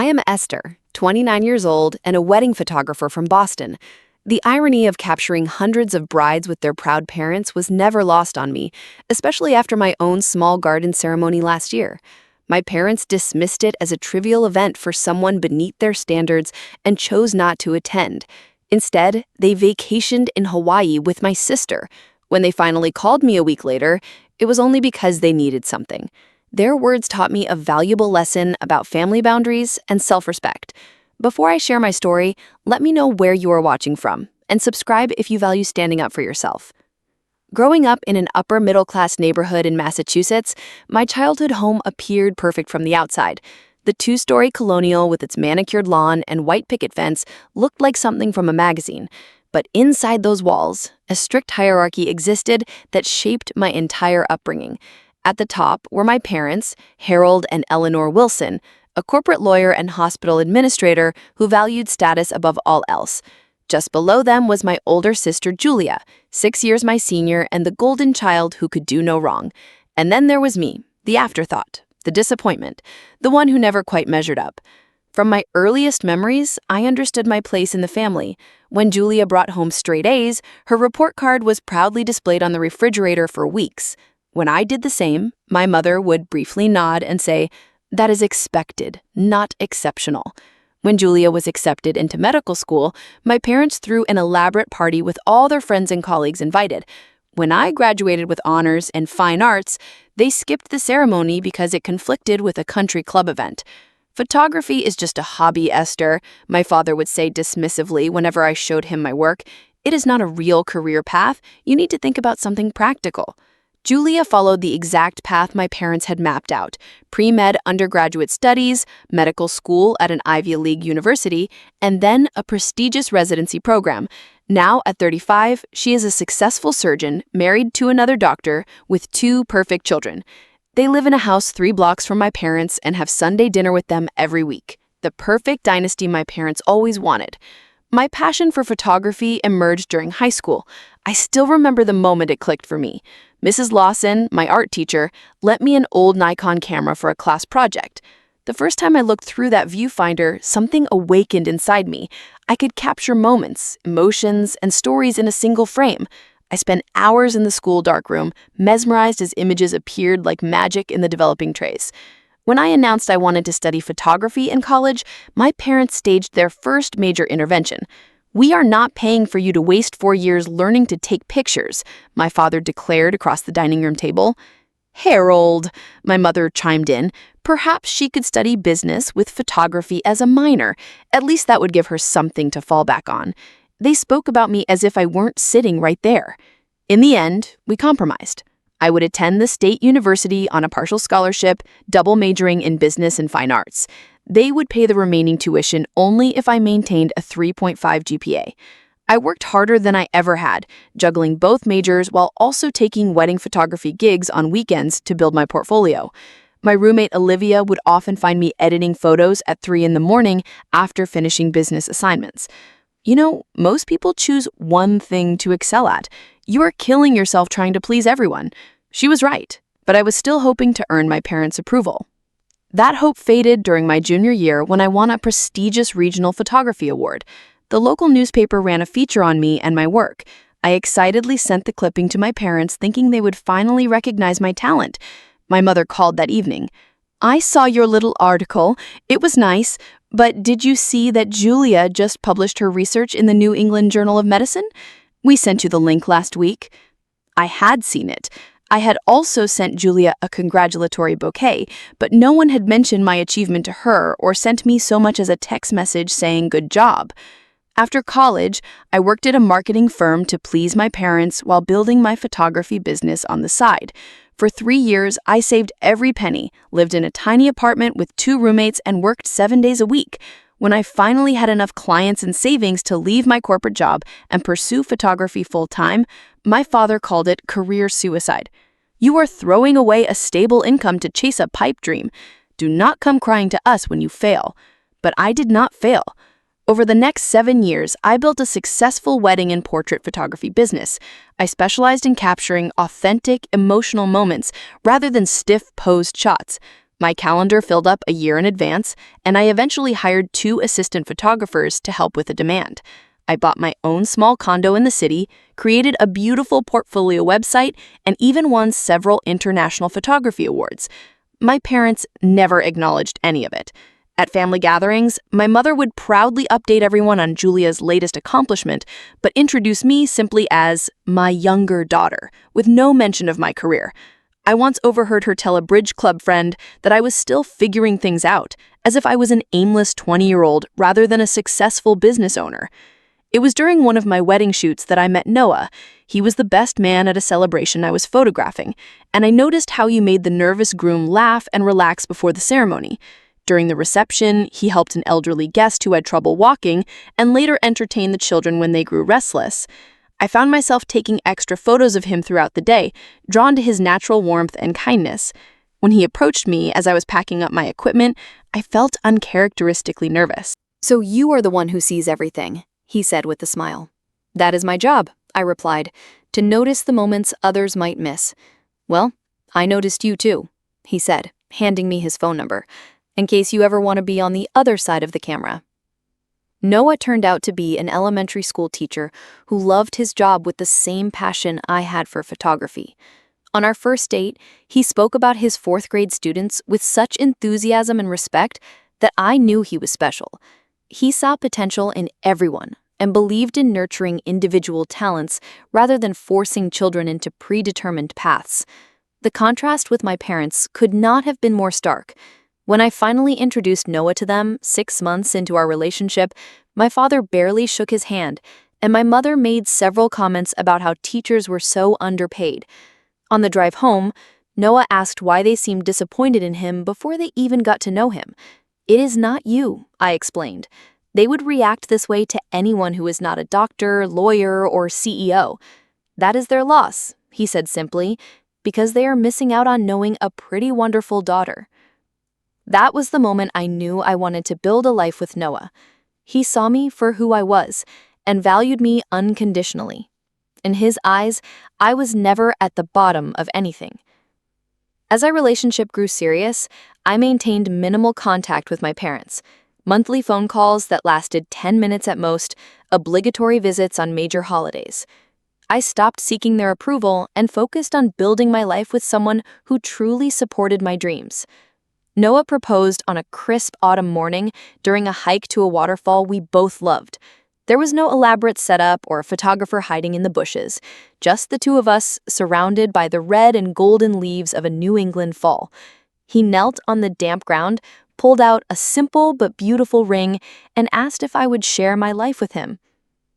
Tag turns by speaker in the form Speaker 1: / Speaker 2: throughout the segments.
Speaker 1: I am Esther, 29 years old and a wedding photographer from Boston. The irony of capturing hundreds of brides with their proud parents was never lost on me, especially after my own small garden ceremony last year. My parents dismissed it as a trivial event for someone beneath their standards and chose not to attend. Instead, they vacationed in Hawaii with my sister. When they finally called me a week later, it was only because they needed something. Their words taught me a valuable lesson about family boundaries and self-respect. Before I share my story, let me know where you are watching from, and subscribe if you value standing up for yourself. Growing up in an upper-middle-class neighborhood in Massachusetts, my childhood home appeared perfect from the outside. The two-story colonial with its manicured lawn and white picket fence looked like something from a magazine. But inside those walls, a strict hierarchy existed that shaped my entire upbringing. At the top were my parents, Harold and Eleanor Wilson, a corporate lawyer and hospital administrator who valued status above all else. Just below them was my older sister Julia, 6 years my senior and the golden child who could do no wrong. And then there was me, the afterthought, the disappointment, the one who never quite measured up. From my earliest memories, I understood my place in the family. When Julia brought home straight A's, her report card was proudly displayed on the refrigerator for weeks. When I did the same, my mother would briefly nod and say, "That is expected, not exceptional." When Julia was accepted into medical school, my parents threw an elaborate party with all their friends and colleagues invited. When I graduated with honors and fine arts, they skipped the ceremony because it conflicted with a country club event. "Photography is just a hobby, Esther," my father would say dismissively whenever I showed him my work. "It is not a real career path. You need to think about something practical." Julia followed the exact path my parents had mapped out: pre-med undergraduate studies, medical school at an Ivy League university, and then a prestigious residency program. Now, at 35, she is a successful surgeon, married to another doctor, with 2 perfect children. They live in a house 3 blocks from my parents and have Sunday dinner with them every week. The perfect dynasty my parents always wanted. My passion for photography emerged during high school. I still remember the moment it clicked for me. Mrs. Lawson, my art teacher, lent me an old Nikon camera for a class project. The first time I looked through that viewfinder, something awakened inside me. I could capture moments, emotions, and stories in a single frame. I spent hours in the school darkroom, mesmerized as images appeared like magic in the developing trays. When I announced I wanted to study photography in college, my parents staged their first major intervention. "We are not paying for you to waste 4 years learning to take pictures," my father declared across the dining room table. "Harold," my mother chimed in, "perhaps she could study business with photography as a minor. At least that would give her something to fall back on." They spoke about me as if I weren't sitting right there. In the end, we compromised. I would attend the state university on a partial scholarship, double majoring in business and fine arts. They would pay the remaining tuition only if I maintained a 3.5 GPA. I worked harder than I ever had, juggling both majors while also taking wedding photography gigs on weekends to build my portfolio. My roommate Olivia would often find me editing photos at 3 in the morning after finishing business assignments. You know, most people choose one thing to excel at. You are killing yourself trying to please everyone. She was right, but I was still hoping to earn my parents' approval. That hope faded during my junior year when I won a prestigious regional photography award. The local newspaper ran a feature on me and my work. I excitedly sent the clipping to my parents, thinking they would finally recognize my talent. My mother called that evening. "I saw your little article. It was nice, but did you see that Julia just published her research in the New England Journal of Medicine? We sent you the link last week." I had seen it. I had also sent Julia a congratulatory bouquet, but no one had mentioned my achievement to her or sent me so much as a text message saying good job. After college, I worked at a marketing firm to please my parents while building my photography business on the side. For 3 years, I saved every penny, lived in a tiny apartment with 2 roommates, and worked 7 days a week. When I finally had enough clients and savings to leave my corporate job and pursue photography full-time, my father called it career suicide. "You are throwing away a stable income to chase a pipe dream. Do not come crying to us when you fail." But I did not fail. Over the next 7 years, I built a successful wedding and portrait photography business. I specialized in capturing authentic, emotional moments rather than stiff, posed shots. My calendar filled up a year in advance, and I eventually hired 2 assistant photographers to help with the demand. I bought my own small condo in the city, created a beautiful portfolio website, and even won several international photography awards. My parents never acknowledged any of it. At family gatherings, my mother would proudly update everyone on Julia's latest accomplishment, but introduce me simply as my younger daughter, with no mention of my career. I once overheard her tell a bridge club friend that I was still figuring things out, as if I was an aimless 20-year-old rather than a successful business owner. It was during one of my wedding shoots that I met Noah. He was the best man at a celebration I was photographing, and I noticed how he made the nervous groom laugh and relax before the ceremony. During the reception, he helped an elderly guest who had trouble walking and later entertained the children when they grew restless. I found myself taking extra photos of him throughout the day, drawn to his natural warmth and kindness. When he approached me as I was packing up my equipment, I felt uncharacteristically nervous. "So you are the one who sees everything," he said with a smile. "That is my job," I replied, "to notice the moments others might miss." "Well, I noticed you too," he said, handing me his phone number, "in case you ever want to be on the other side of the camera." Noah turned out to be an elementary school teacher who loved his job with the same passion I had for photography. On our first date, he spoke about his 4th-grade students with such enthusiasm and respect that I knew he was special. He saw potential in everyone and believed in nurturing individual talents rather than forcing children into predetermined paths. The contrast with my parents could not have been more stark. When I finally introduced Noah to them 6 months into our relationship, my father barely shook his hand, and my mother made several comments about how teachers were so underpaid. On the drive home, Noah asked why they seemed disappointed in him before they even got to know him. "It is not you," I explained. "They would react this way to anyone who is not a doctor, lawyer, or CEO. That is their loss," he said simply, "because they are missing out on knowing a pretty wonderful daughter." That was the moment I knew I wanted to build a life with Noah. He saw me for who I was and valued me unconditionally. In his eyes, I was never at the bottom of anything. As our relationship grew serious, I maintained minimal contact with my parents. Monthly phone calls that lasted 10 minutes at most, obligatory visits on major holidays. I stopped seeking their approval and focused on building my life with someone who truly supported my dreams. Noah proposed on a crisp autumn morning during a hike to a waterfall we both loved. There was no elaborate setup or a photographer hiding in the bushes, just the two of us surrounded by the red and golden leaves of a New England fall. He knelt on the damp ground, pulled out a simple but beautiful ring, and asked if I would share my life with him.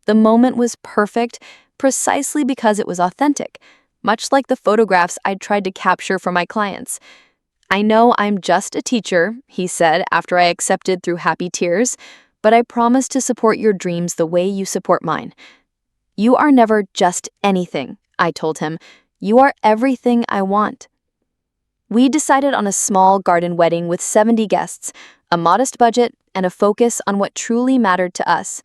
Speaker 1: The moment was perfect precisely because it was authentic, much like the photographs I'd tried to capture for my clients. "I know I'm just a teacher," he said after I accepted through happy tears, "but I promise to support your dreams the way you support mine." "You are never just anything," I told him. "You are everything I want." We decided on a small garden wedding with 70 guests, a modest budget, and a focus on what truly mattered to us.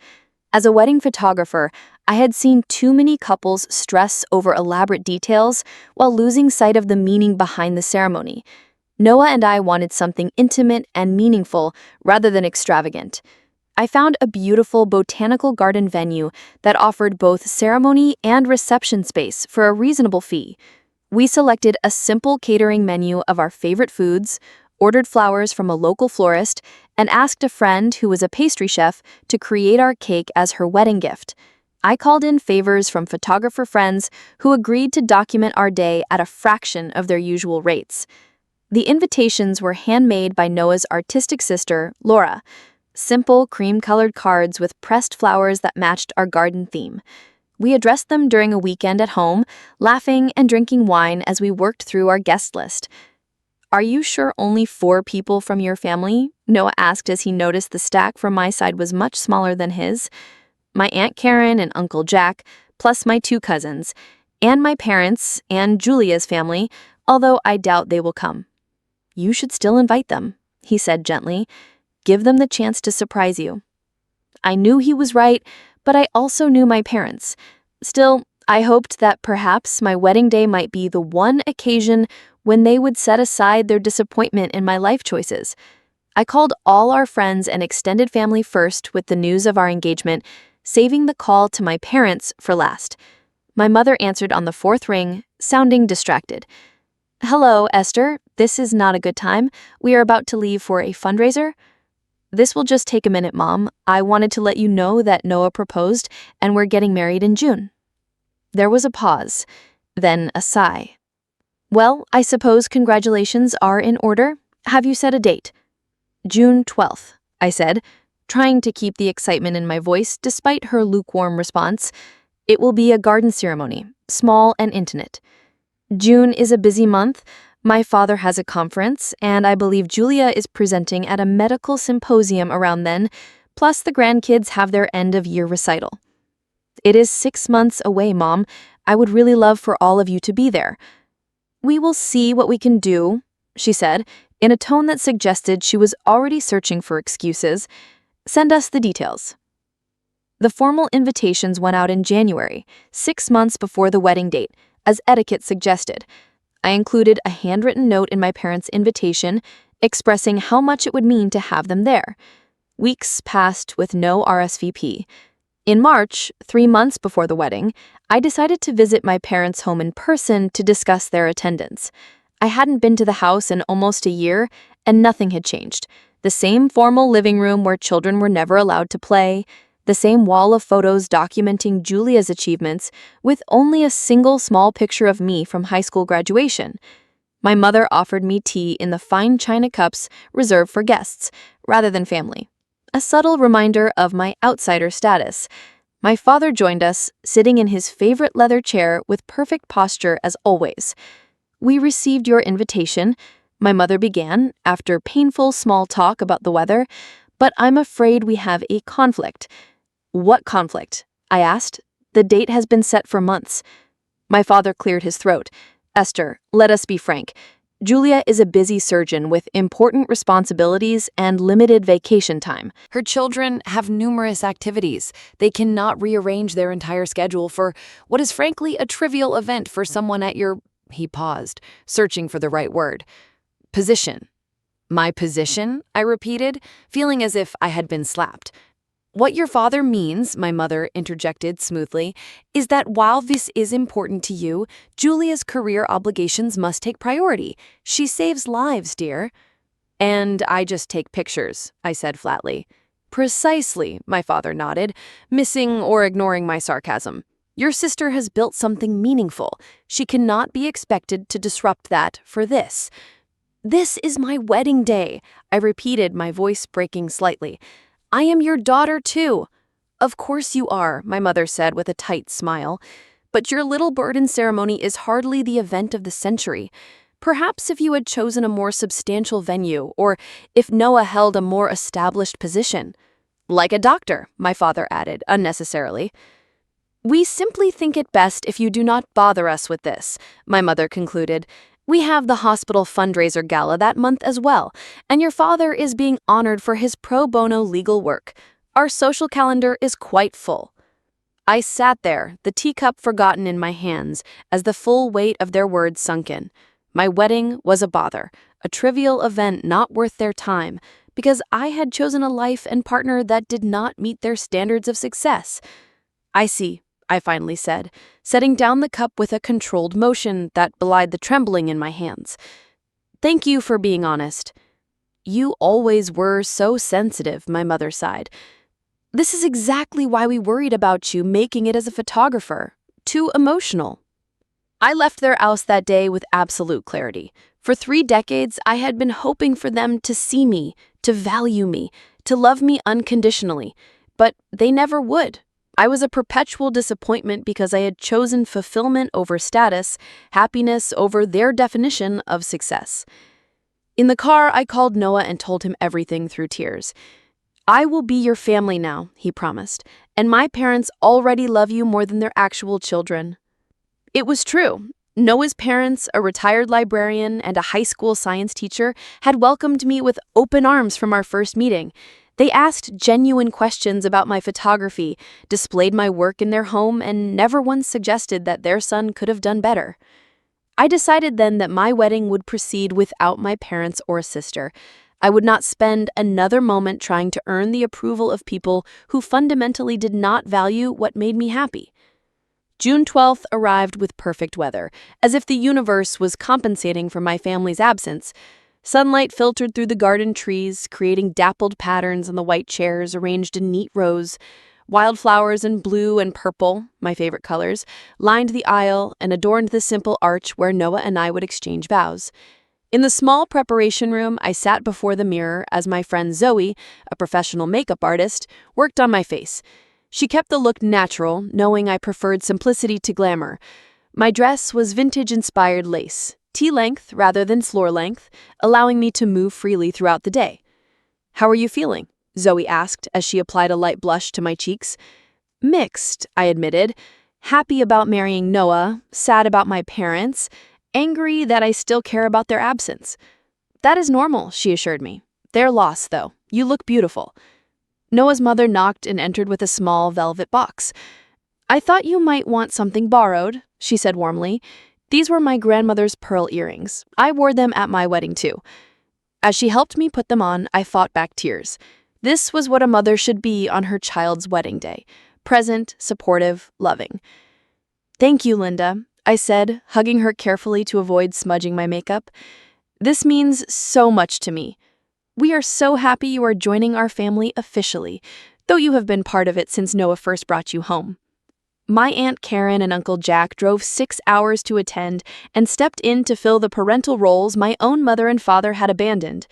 Speaker 1: As a wedding photographer, I had seen too many couples stress over elaborate details while losing sight of the meaning behind the ceremony. Noah and I wanted something intimate and meaningful rather than extravagant. I found a beautiful botanical garden venue that offered both ceremony and reception space for a reasonable fee. We selected a simple catering menu of our favorite foods, ordered flowers from a local florist, and asked a friend who was a pastry chef to create our cake as her wedding gift. I called in favors from photographer friends who agreed to document our day at a fraction of their usual rates. The invitations were handmade by Noah's artistic sister, Laura. Simple, cream-colored cards with pressed flowers that matched our garden theme. We addressed them during a weekend at home, laughing and drinking wine as we worked through our guest list. "Are you sure only 4 people from your family?" Noah asked as he noticed the stack from my side was much smaller than his. "My Aunt Karen and Uncle Jack, plus my 2 cousins, and my parents and Julia's family, although I doubt they will come." "You should still invite them," he said gently. "Give them the chance to surprise you." I knew he was right, but I also knew my parents. Still, I hoped that perhaps my wedding day might be the one occasion when they would set aside their disappointment in my life choices. I called all our friends and extended family first with the news of our engagement, saving the call to my parents for last. My mother answered on the fourth ring, sounding distracted. "Hello, Esther. This is not a good time. We are about to leave for a fundraiser." "This will just take a minute, Mom. I wanted to let you know that Noah proposed and we're getting married in June." There was a pause, then a sigh. "Well, I suppose congratulations are in order. Have you set a date?" "June 12th, I said, trying to keep the excitement in my voice despite her lukewarm response. "It will be a garden ceremony, small and intimate." "June is a busy month. My father has a conference, and I believe Julia is presenting at a medical symposium around then, plus the grandkids have their end-of-year recital." "It is 6 months away, Mom. I would really love for all of you to be there." "We will see what we can do," she said, in a tone that suggested she was already searching for excuses. "Send us the details." The formal invitations went out in January, 6 months before the wedding date, as etiquette suggested. I included a handwritten note in my parents' invitation, expressing how much it would mean to have them there. Weeks passed with no RSVP. In March, 3 months before the wedding, I decided to visit my parents' home in person to discuss their attendance. I hadn't been to the house in almost a year, and nothing had changed. The same formal living room where children were never allowed to play, the same wall of photos documenting Julia's achievements, with only a single small picture of me from high school graduation. My mother offered me tea in the fine china cups reserved for guests, rather than family. A subtle reminder of my outsider status. My father joined us, sitting in his favorite leather chair with perfect posture as always. "We received your invitation," my mother began, after painful small talk about the weather, "but I'm afraid we have a conflict." "What conflict?" I asked. "The date has been set for months." My father cleared his throat. "Esther, let us be frank. Julia is a busy surgeon with important responsibilities and limited vacation time. Her children have numerous activities. They cannot rearrange their entire schedule for what is frankly a trivial event for someone at your—" He paused, searching for the right word. "Position." "My position?" I repeated, feeling as if I had been slapped. "What your father means," my mother interjected smoothly, "is that while this is important to you, Julia's career obligations must take priority. She saves lives, dear." "And I just take pictures," I said flatly. "Precisely," my father nodded, missing or ignoring my sarcasm. "Your sister has built something meaningful. She cannot be expected to disrupt that for this." "This is my wedding day," I repeated, my voice breaking slightly. "I am your daughter, too." "Of course you are," my mother said with a tight smile. "But your little burden ceremony is hardly the event of the century. Perhaps if you had chosen a more substantial venue, or if Noah held a more established position." "Like a doctor," my father added, unnecessarily. "We simply think it best if you do not bother us with this," my mother concluded. "We have the hospital fundraiser gala that month as well, and your father is being honored for his pro bono legal work. Our social calendar is quite full." I sat there, the teacup forgotten in my hands, as the full weight of their words sunk in. My wedding was a bother, a trivial event not worth their time, because I had chosen a life and partner that did not meet their standards of success. "I see," I finally said, setting down the cup with a controlled motion that belied the trembling in my hands. "Thank you for being honest." "You always were so sensitive," my mother sighed. "This is exactly why we worried about you making it as a photographer. Too emotional." I left their house that day with absolute clarity. For 3 decades, I had been hoping for them to see me, to value me, to love me unconditionally, but they never would. I was a perpetual disappointment because I had chosen fulfillment over status, happiness over their definition of success. In the car, I called Noah and told him everything through tears. "I will be your family now," he promised, "and my parents already love you more than their actual children." It was true. Noah's parents, a retired librarian and a high school science teacher, had welcomed me with open arms from our first meeting. They asked genuine questions about my photography, displayed my work in their home, and never once suggested that their son could have done better. I decided then that my wedding would proceed without my parents or sister. I would not spend another moment trying to earn the approval of people who fundamentally did not value what made me happy. June 12th arrived with perfect weather, as if the universe was compensating for my family's absence. Sunlight filtered through the garden trees, creating dappled patterns on the white chairs arranged in neat rows. Wildflowers in blue and purple, my favorite colors, lined the aisle and adorned the simple arch where Noah and I would exchange vows. In the small preparation room, I sat before the mirror as my friend Zoe, a professional makeup artist, worked on my face. She kept the look natural, knowing I preferred simplicity to glamour. My dress was vintage-inspired lace, T-length rather than floor-length, allowing me to move freely throughout the day. "How are you feeling?" Zoe asked as she applied a light blush to my cheeks. "Mixed," I admitted. "Happy about marrying Noah, sad about my parents, angry that I still care about their absence." "That is normal," she assured me. "Their loss, though. You look beautiful." Noah's mother knocked and entered with a small velvet box. "I thought you might want something borrowed," she said warmly. "These were my grandmother's pearl earrings. I wore them at my wedding, too." As she helped me put them on, I fought back tears. This was what a mother should be on her child's wedding day: present, supportive, loving. "Thank you, Linda," I said, hugging her carefully to avoid smudging my makeup. "This means so much to me. We are so happy you are joining our family officially, though you have been part of it since Noah first brought you home." My Aunt Karen and Uncle Jack drove 6 hours to attend and stepped in to fill the parental roles my own mother and father had abandoned.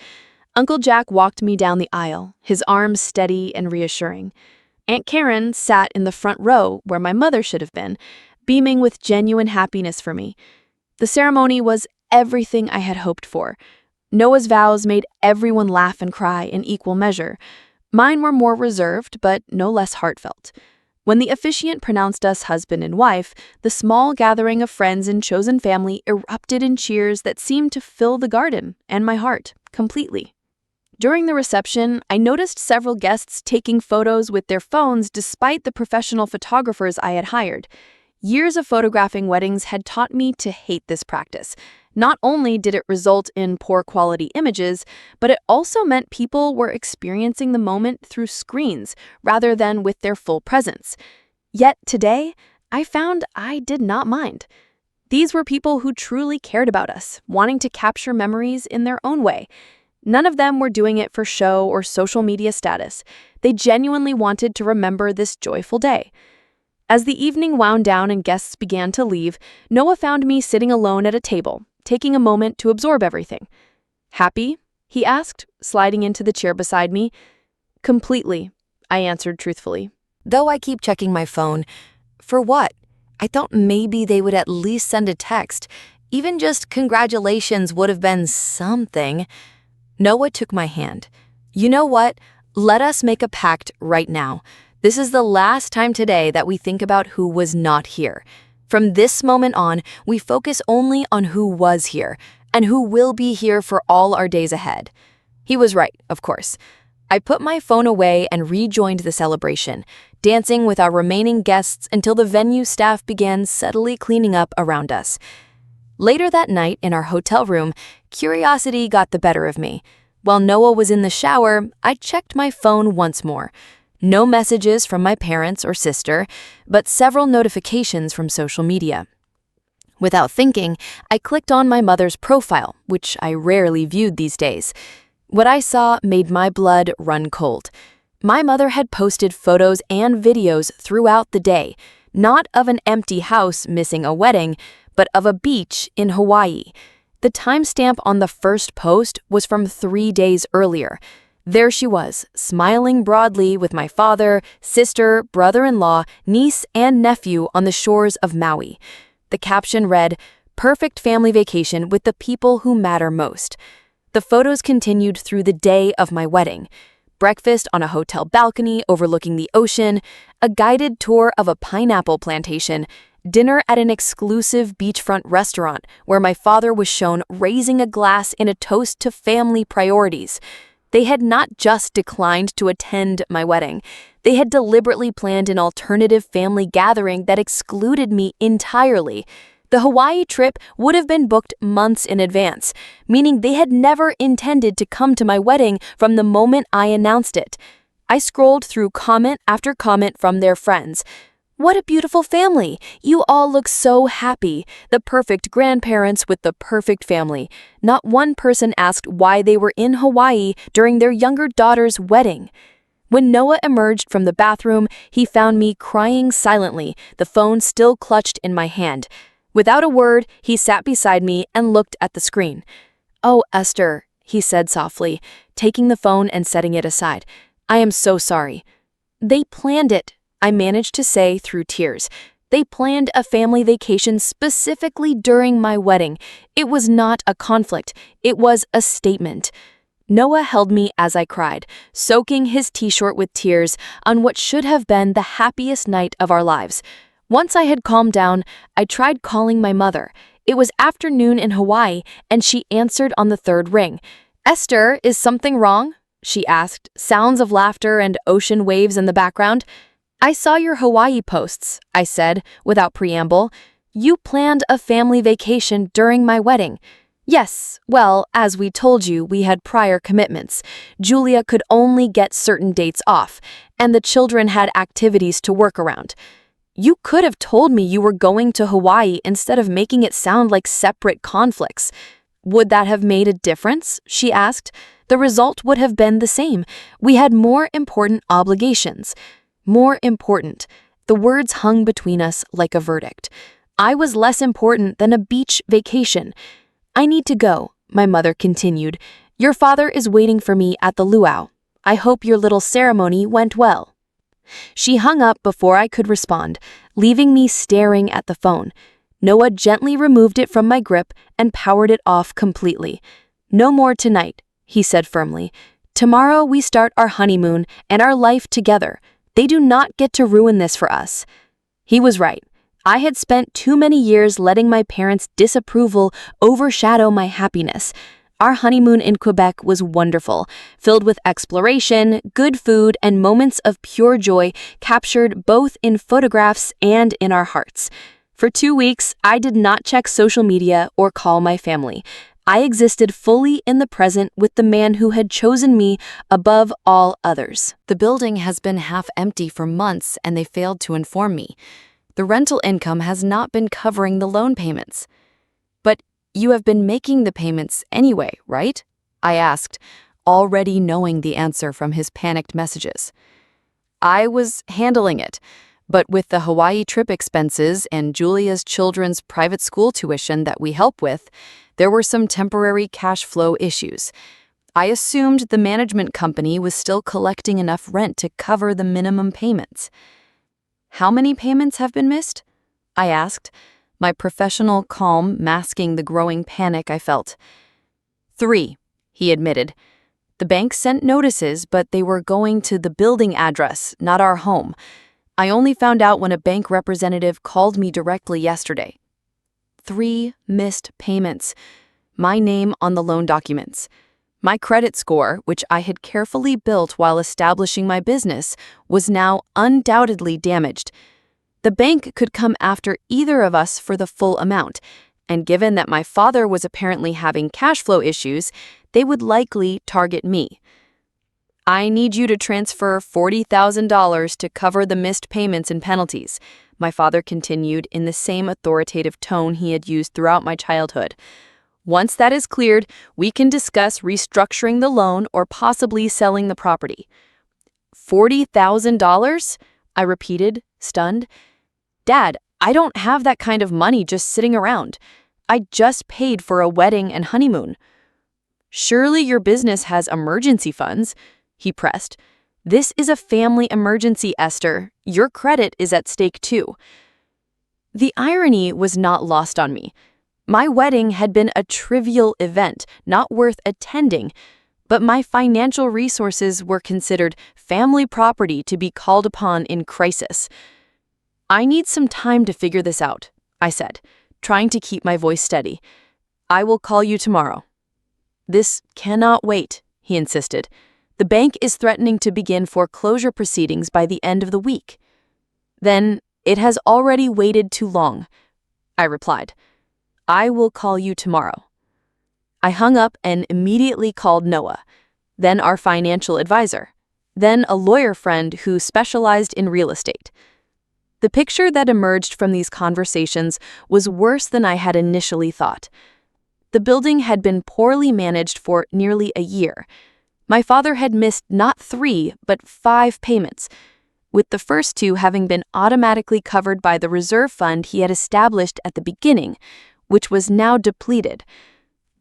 Speaker 1: Uncle Jack walked me down the aisle, his arms steady and reassuring. Aunt Karen sat in the front row where my mother should have been, beaming with genuine happiness for me. The ceremony was everything I had hoped for. Noah's vows made everyone laugh and cry in equal measure. Mine were more reserved, but no less heartfelt. When the officiant pronounced us husband and wife, the small gathering of friends and chosen family erupted in cheers that seemed to fill the garden and my heart completely. During the reception, I noticed several guests taking photos with their phones despite the professional photographers I had hired. Years of photographing weddings had taught me to hate this practice. Not only did it result in poor quality images, but it also meant people were experiencing the moment through screens rather than with their full presence. Yet today, I found I did not mind. These were people who truly cared about us, wanting to capture memories in their own way. None of them were doing it for show or social media status. They genuinely wanted to remember this joyful day. As the evening wound down and guests began to leave, Noah found me sitting alone at a table, taking a moment to absorb everything. "Happy?" he asked, sliding into the chair beside me. "Completely," I answered truthfully. "Though I keep checking my phone. For what? I thought maybe they would at least send a text. Even just congratulations would have been something." Noah took my hand. "You know what? Let us make a pact right now. This is the last time today that we think about who was not here. From this moment on, we focus only on who was here and who will be here for all our days ahead." He was right, of course. I put my phone away and rejoined the celebration, dancing with our remaining guests until the venue staff began subtly cleaning up around us. Later that night in our hotel room, curiosity got the better of me. While Noah was in the shower, I checked my phone once more. No messages from my parents or sister, but several notifications from social media. Without thinking, I clicked on my mother's profile, which I rarely viewed these days. What I saw made my blood run cold. My mother had posted photos and videos throughout the day, not of an empty house missing a wedding, but of a beach in Hawaii. The timestamp on the first post was from 3 days earlier. There she was, smiling broadly with my father, sister, brother-in-law, niece, and nephew on the shores of Maui. The caption read, "Perfect family vacation with the people who matter most." The photos continued through the day of my wedding. Breakfast on a hotel balcony overlooking the ocean, a guided tour of a pineapple plantation, dinner at an exclusive beachfront restaurant where my father was shown raising a glass in a toast to family priorities. They had not just declined to attend my wedding. They had deliberately planned an alternative family gathering that excluded me entirely.
Speaker 2: The Hawaii trip would have been booked months in advance, meaning they had never intended to come to my wedding from the moment I announced it. I scrolled through comment after comment from their friends. "What a beautiful family! You all look so happy. The perfect grandparents with the perfect family." Not one person asked why they were in Hawaii during their younger daughter's wedding. When Noah emerged from the bathroom, he found me crying silently, the phone still clutched in my hand. Without a word, he sat beside me and looked at the screen. "Oh, Esther," he said softly, taking the phone and setting it aside. "I am so sorry." "They planned it," I managed to say through tears. "They planned a family vacation specifically during my wedding. It was not a conflict. It was a statement." Noah held me as I cried, soaking his t-shirt with tears on what should have been the happiest night of our lives. Once I had calmed down, I tried calling my mother. It was afternoon in Hawaii, and she answered on the third ring. "Esther, is something wrong?" she asked, sounds of laughter and ocean waves in the background. "I saw your Hawaii posts," I said, without preamble. "You planned a family vacation during my wedding." "Yes, well, as we told you, we had prior commitments. Julia could only get certain dates off, and the children had activities to work around." "You could have told me you were going to Hawaii instead of making it sound like separate conflicts." "Would that have made a difference?" she asked. "The result would have been the same. We had more important obligations." More important. The words hung between us like a verdict. I was less important than a beach vacation. "I need to go," my mother continued. "Your father is waiting for me at the luau. I hope your little ceremony went well." She hung up before I could respond, leaving me staring at the phone. Noah gently removed it from my grip and powered it off completely. "No more tonight," he said firmly. "Tomorrow we start our honeymoon and our life together. They do not get to ruin this for us." He was right. I had spent too many years letting my parents' disapproval overshadow my happiness. Our honeymoon in Quebec was wonderful, filled with exploration, good food, and moments of pure joy captured both in photographs and in our hearts. For 2 weeks, I did not check social media or call my family. I existed fully in the present with the man who had chosen me above all others.
Speaker 1: The building has been half empty for months and they failed to inform me. The rental income has not been covering the loan payments. "But you have been making the payments anyway, right?" I asked, already knowing the answer from his panicked messages. "I was handling it, but with the Hawaii trip expenses and Julia's children's private school tuition that we help with, there were some temporary cash flow issues. I assumed the management company was still collecting enough rent to cover the minimum payments." "How many payments have been missed?" I asked, my professional calm masking the growing panic I felt. "3, he admitted. "The bank sent notices, but they were going to the building address, not our home. I only found out when a bank representative called me directly yesterday." 3 missed payments. My name on the loan documents. My credit score, which I had carefully built while establishing my business, was now undoubtedly damaged. The bank could come after either of us for the full amount, and given that my father was apparently having cash flow issues, they would likely target me. "I need you to transfer $40,000 to cover the missed payments and penalties," my father continued in the same authoritative tone he had used throughout my childhood. "Once that is cleared, we can discuss restructuring the loan or possibly selling the property." $40,000? I repeated, stunned. "Dad, I don't have that kind of money just sitting around. I just paid for a wedding and honeymoon." "Surely your business has emergency funds," he pressed. "This is a family emergency, Esther. Your credit is at stake too." The irony was not lost on me. My wedding had been a trivial event, not worth attending, but my financial resources were considered family property to be called upon in crisis. "I need some time to figure this out," I said, trying to keep my voice steady. "I will call you tomorrow." "This cannot wait," he insisted. "The bank is threatening to begin foreclosure proceedings by the end of the week." "Then it has already waited too long."
Speaker 2: I replied. "I will call you tomorrow." I hung up and immediately called Noah, then our financial advisor, then a lawyer friend who specialized in real estate. The picture that emerged from these conversations was worse than I had initially thought. The building had been poorly managed for nearly a year. My father had missed not 3, but 5 payments, with the first 2 having been automatically covered by the reserve fund he had established at the beginning, which was now depleted.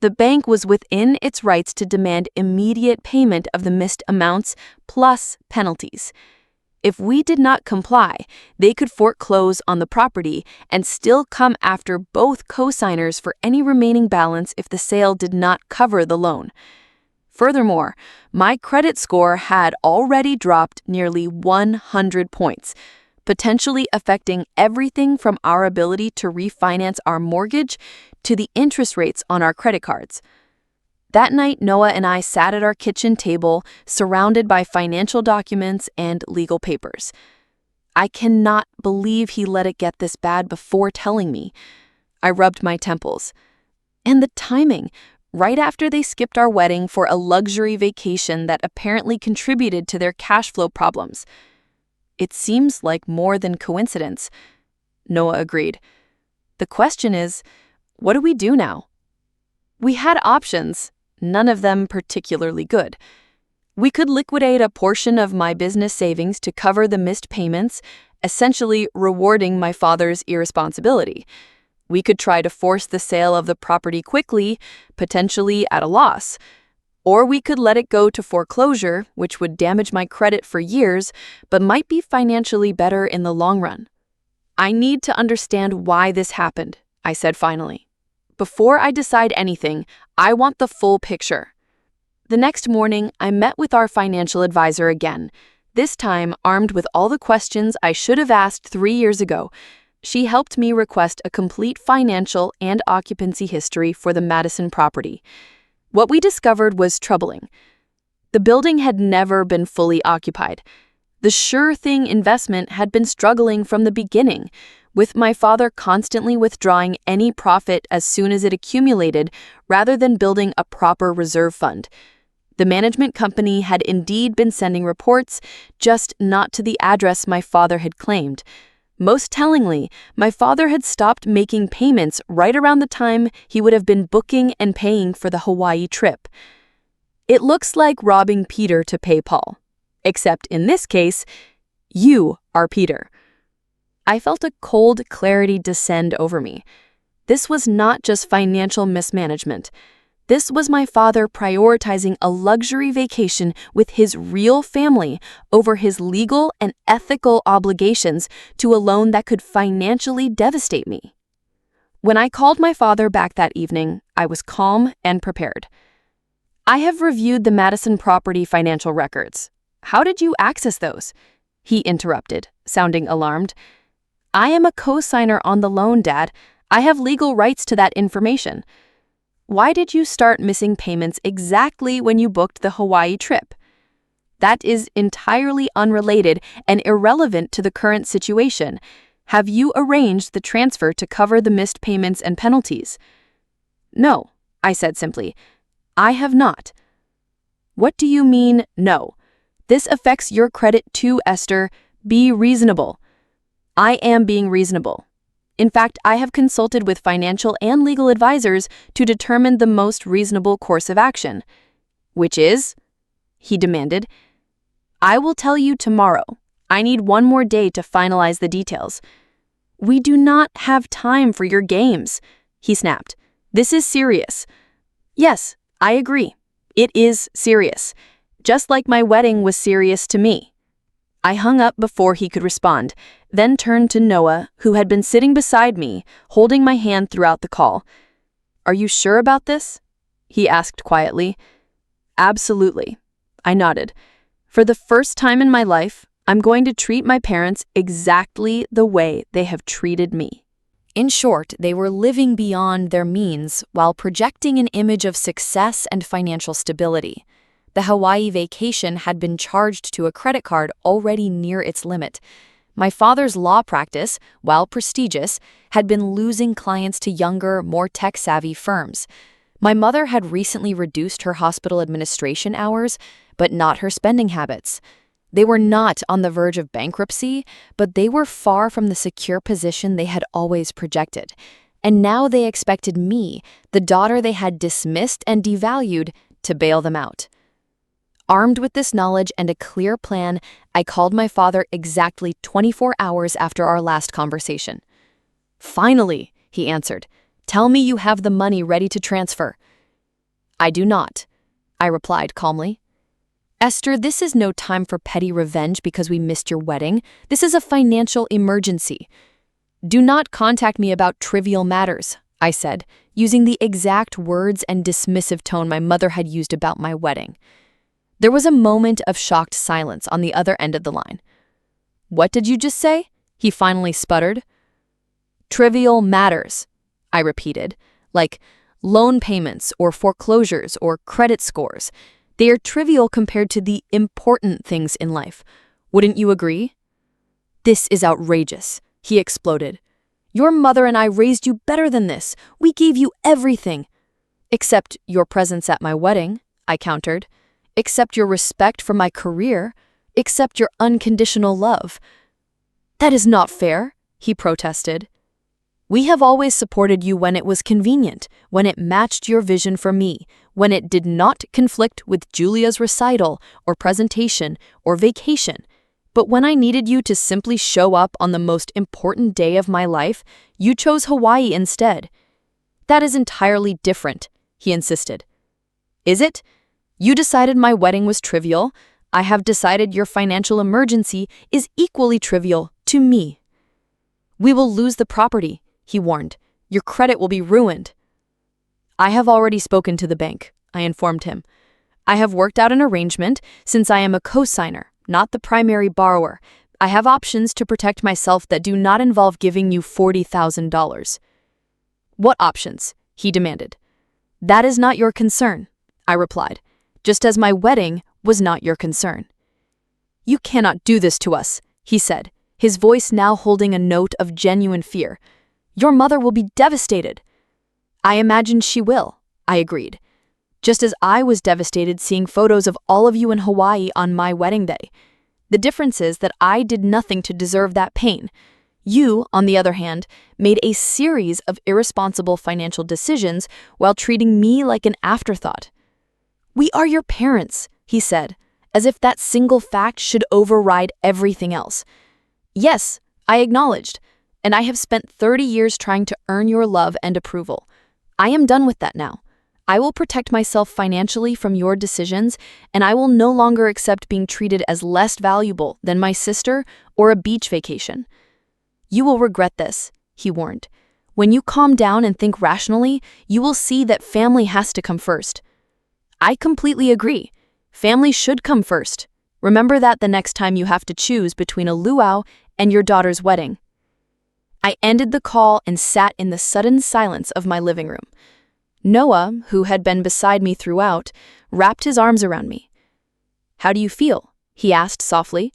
Speaker 2: The bank was within its rights to demand immediate payment of the missed amounts plus penalties. If we did not comply, they could foreclose on the property and still come after both co-signers for any remaining balance if the sale did not cover the loan. Furthermore, my credit score had already dropped nearly 100 points, potentially affecting everything from our ability to refinance our mortgage to the interest rates on our credit cards. That night, Noah and I sat at our kitchen table, surrounded by financial documents and legal papers. I cannot believe he let it get this bad before telling me. I rubbed my temples. And the timing, right after they skipped our wedding for a luxury vacation that apparently contributed to their cash flow problems. It seems like more than coincidence. Noah agreed. The question is, what do we do now? We had options, none of them particularly good. We could liquidate a portion of my business savings to cover the missed payments, essentially rewarding my father's irresponsibility. We could try to force the sale of the property quickly, potentially at a loss. Or we could let it go to foreclosure, which would damage my credit for years, but might be financially better in the long run. I need to understand why this happened, I said finally. Before I decide anything, I want the full picture. The next morning, I met with our financial advisor again, this time armed with all the questions I should have asked 3 years ago. She helped me request a complete financial and occupancy history for the Madison property. What we discovered was troubling. The building had never been fully occupied. The sure-thing investment had been struggling from the beginning, with my father constantly withdrawing any profit as soon as it accumulated rather than building a proper reserve fund. The management company had indeed been sending reports, just not to the address my father had claimed. Most tellingly, my father had stopped making payments right around the time he would have been booking and paying for the Hawaii trip. It looks like robbing Peter to pay Paul. Except in this case, you are Peter. I felt a cold clarity descend over me. This was not just financial mismanagement. This was my father prioritizing a luxury vacation with his real family over his legal and ethical obligations to a loan that could financially devastate me. When I called my father back that evening, I was calm and prepared. "I have reviewed the Madison property financial records. How did you access those?" he interrupted, sounding alarmed. "I am a co-signer on the loan, Dad. I have legal rights to that information." "Why did you start missing payments exactly when you booked the Hawaii trip?" "That is entirely unrelated and irrelevant to the current situation. Have you arranged the transfer to cover the missed payments and penalties?" "No," I said simply. "I have not." "What do you mean, no? This affects your credit too, Esther. Be reasonable." "I am being reasonable. In fact, I have consulted with financial and legal advisors to determine the most reasonable course of action." "Which is?" he demanded. "I will tell you tomorrow. I need one more day to finalize the details." "We do not have time for your games," he snapped. "This is serious." "Yes, I agree. It is serious. Just like my wedding was serious to me." I hung up before he could respond, then turned to Noah, who had been sitting beside me, holding my hand throughout the call. "Are you sure about this?" he asked quietly. "Absolutely," I nodded. "For the first time in my life, I'm going to treat my parents exactly the way they have treated me." In short, they were living beyond their means while projecting an image of success and financial stability. The Hawaii vacation had been charged to a credit card already near its limit. My father's law practice, while prestigious, had been losing clients to younger, more tech-savvy firms. My mother had recently reduced her hospital administration hours, but not her spending habits. They were not on the verge of bankruptcy, but they were far from the secure position they had always projected. And now they expected me, the daughter they had dismissed and devalued, to bail them out. Armed with this knowledge and a clear plan, I called my father exactly 24 hours after our last conversation. "Finally," he answered. "Tell me you have the money ready to transfer." "I do not," I replied calmly. "Esther, this is no time for petty revenge because we missed your wedding. This is a financial emergency." "Do not contact me about trivial matters," I said, using the exact words and dismissive tone my mother had used about my wedding. There was a moment of shocked silence on the other end of the line. "What did you just say?" he finally sputtered. "Trivial matters," I repeated, like loan payments or foreclosures or credit scores. They are trivial compared to the important things in life. Wouldn't you agree? "This is outrageous," he exploded. "Your mother and I raised you better than this. We gave you everything." "Except your presence at my wedding," I countered. "Except your respect for my career. Except your unconditional love." "That is not fair," he protested. "We have always supported you when it was convenient, when it matched your vision for me, when it did not conflict with Julia's recital or presentation or vacation. But when I needed you to simply show up on the most important day of my life, you chose Hawaii instead." "That is entirely different," he insisted. "Is it? You decided my wedding was trivial. I have decided your financial emergency is equally trivial to me." "We will lose the property," he warned. "Your credit will be ruined." "I have already spoken to the bank," I informed him. "I have worked out an arrangement since I am a co-signer, not the primary borrower. I have options to protect myself that do not involve giving you $40,000. "What options?" he demanded. "That is not your concern," I replied, just as my wedding was not your concern. "You cannot do this to us," he said, his voice now holding a note of genuine fear. "Your mother will be devastated." "I imagine she will," I agreed, just as I was devastated seeing photos of all of you in Hawaii on my wedding day. The difference is that I did nothing to deserve that pain. You, on the other hand, made a series of irresponsible financial decisions while treating me like an afterthought. "We are your parents," he said, as if that single fact should override everything else. "Yes," I acknowledged, "and I have spent 30 years trying to earn your love and approval. I am done with that now. I will protect myself financially from your decisions, and I will no longer accept being treated as less valuable than my sister or a beach vacation." "You will regret this," he warned. "When you calm down and think rationally, you will see that family has to come first." "I completely agree. Family should come first. Remember that the next time you have to choose between a luau and your daughter's wedding." I ended the call and sat in the sudden silence of my living room. Noah, who had been beside me throughout, wrapped his arms around me. "How do you feel?" he asked softly.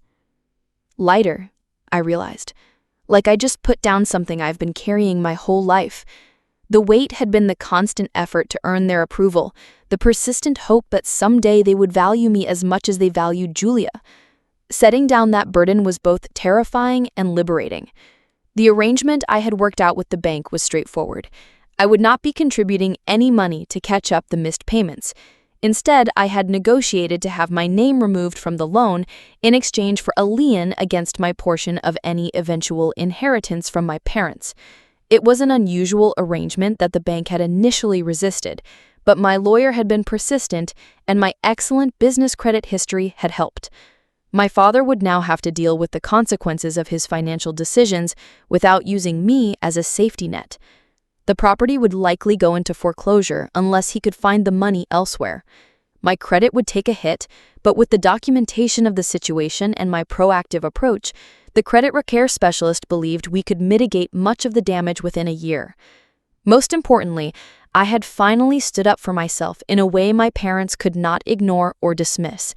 Speaker 2: "Lighter," I realized. Like I just put down something I've been carrying my whole life. The weight had been the constant effort to earn their approval, the persistent hope that someday they would value me as much as they valued Julia. Setting down that burden was both terrifying and liberating. The arrangement I had worked out with the bank was straightforward. I would not be contributing any money to catch up the missed payments. Instead, I had negotiated to have my name removed from the loan in exchange for a lien against my portion of any eventual inheritance from my parents. It was an unusual arrangement that the bank had initially resisted, but my lawyer had been persistent and my excellent business credit history had helped. My father would now have to deal with the consequences of his financial decisions without using me as a safety net. The property would likely go into foreclosure unless he could find the money elsewhere. My credit would take a hit, but with the documentation of the situation and my proactive approach, the credit repair specialist believed we could mitigate much of the damage within a year. Most importantly, I had finally stood up for myself in a way my parents could not ignore or dismiss.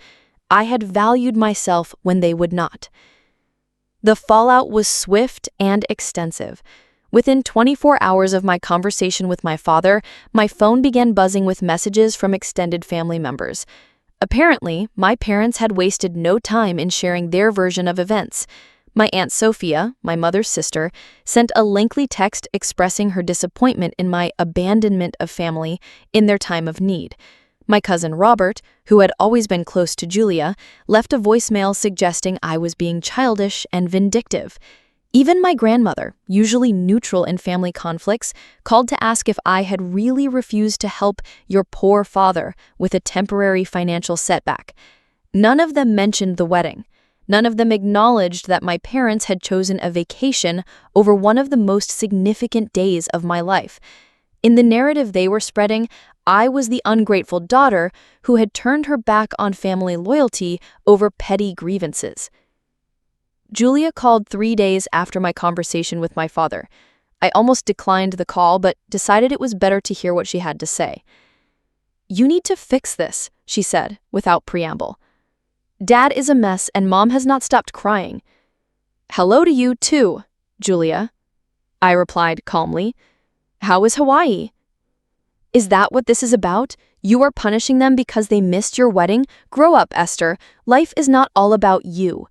Speaker 2: I had valued myself when they would not. The fallout was swift and extensive. Within 24 hours of my conversation with my father, my phone began buzzing with messages from extended family members. Apparently, my parents had wasted no time in sharing their version of events. My Aunt Sophia, my mother's sister, sent a lengthy text expressing her disappointment in my abandonment of family in their time of need. My cousin Robert, who had always been close to Julia, left a voicemail suggesting I was being childish and vindictive. Even my grandmother, usually neutral in family conflicts, called to ask if I had really refused to help your poor father with a temporary financial setback. None of them mentioned the wedding. None of them acknowledged that my parents had chosen a vacation over one of the most significant days of my life. In the narrative they were spreading, I was the ungrateful daughter who had turned her back on family loyalty over petty grievances. Julia called 3 days after my conversation with my father. I almost declined the call, but decided it was better to hear what she had to say. "You need to fix this," she said, without preamble. "Dad is a mess and Mom has not stopped crying." "Hello to you, too, Julia," I replied calmly. "How is Hawaii?" "Is that what this is about? You are punishing them because they missed your wedding? Grow up, Esther. Life is not all about you."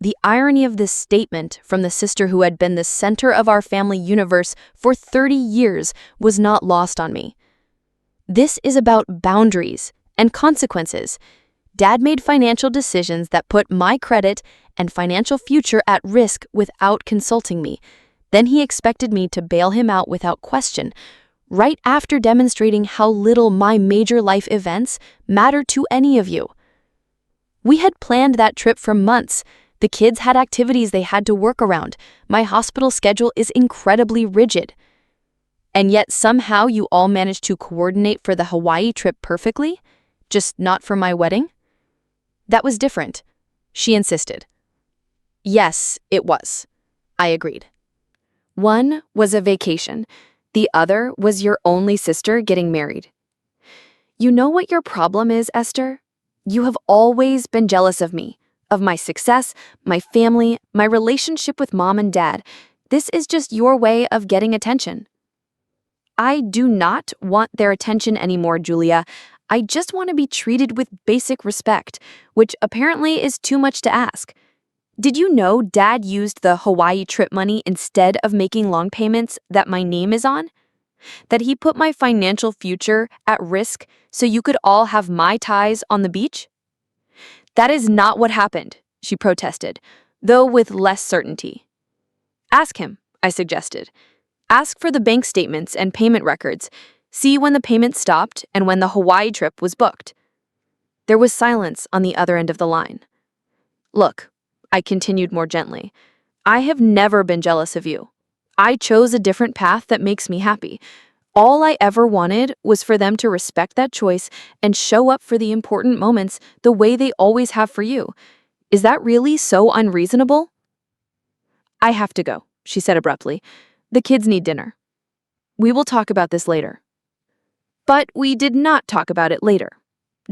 Speaker 2: The irony of this statement from the sister who had been the center of our family universe for 30 years was not lost on me. This is about boundaries and consequences. Dad made financial decisions that put my credit and financial future at risk without consulting me. Then he expected me to bail him out without question, right after demonstrating how little my major life events matter to any of you. We had planned that trip for months. The kids had activities they had to work around. My hospital schedule is incredibly rigid. And yet somehow you all managed to coordinate for the Hawaii trip perfectly, just not for my wedding? That was different, she insisted. Yes, it was, I agreed. One was a vacation. The other was your only sister getting married. You know what your problem is, Esther? You have always been jealous of me, of my success, my family, my relationship with Mom and Dad. This is just your way of getting attention. I do not want their attention anymore, Julia. I just want to be treated with basic respect, which apparently is too much to ask. Did you know Dad used the Hawaii trip money instead of making loan payments that my name is on? That he put my financial future at risk so you could all have Mai Tais on the beach? That is not what happened, she protested, though with less certainty. Ask him, I suggested. Ask for the bank statements and payment records. See when the payment stopped and when the Hawaii trip was booked. There was silence on the other end of the line. Look, I continued more gently, I have never been jealous of you. I chose a different path that makes me happy. All I ever wanted was for them to respect that choice and show up for the important moments the way they always have for you. Is that really so unreasonable? I have to go, she said abruptly. The kids need dinner. We will talk about this later. But we did not talk about it later.